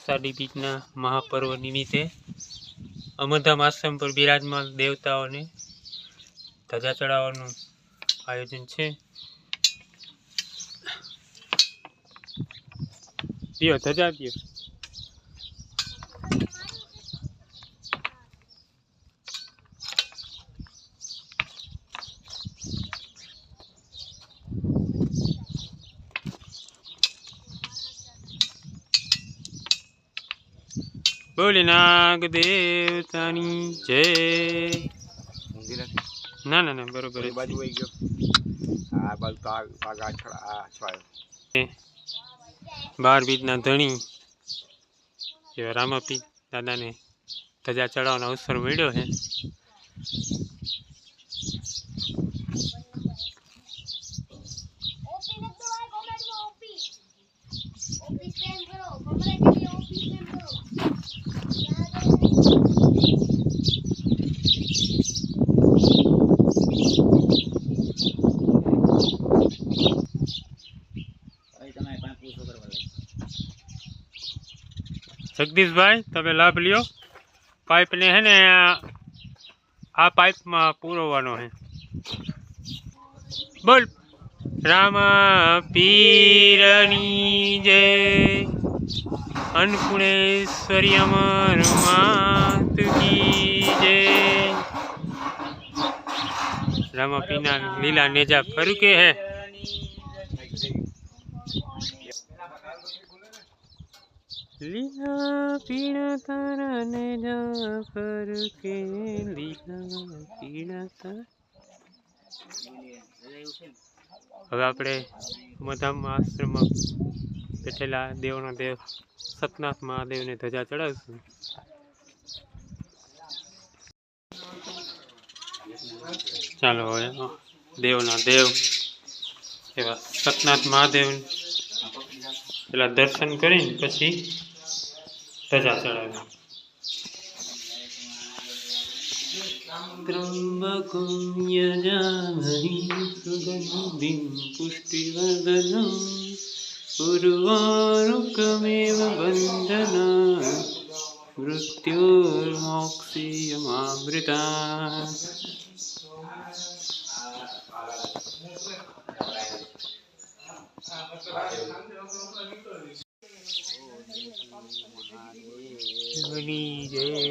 અષાઢી બીજના મહાપર્વ નિમિત્તે અમરધામ આશ્રમ પર બિરાજમાન દેવતાઓને ધજા ચડાવવાનું આયોજન છે। દિયો ધજા દિયો। बोले नाग देवतानी जय। ना ना ना बरोबर है। बाजू आई गयो आ बाजू तो आगा छड़ा आ छवायो 12 बीजना धणी ये रामापी दादा ने धजा चढ़ावવાનો अवसर મળ્યો है। जगदीश भाई तब लाभ लियो। पाइप ने है ने आ पाइप में पूरवानो है। बोल रामा पीरनी जय। अन्नपूर्णेश्वरी अमर मात की जय। रामा पीना लीला नेजा फरुके है। लीला पीड़ा तारा नेजा फरुके लीला पीड़ा तारा। હવે આપણે અમરધામ આશ્રમમાં બેઠેલા દેવનો દેવ સતનાથ મહાદેવને ધજા ચડાવશું। ચાલો હવે દેવના દેવ એવા સતનાથ મહાદેવ પેલા દર્શન કરીને પછી ધજા ચડાવે। त्र्यंबकं यजामहे सुगन्धिं पुष्टिवर्धनं उर्वारुकमेव बन्धनात् मृत्युर्मोक्षीयमामृतात्। जय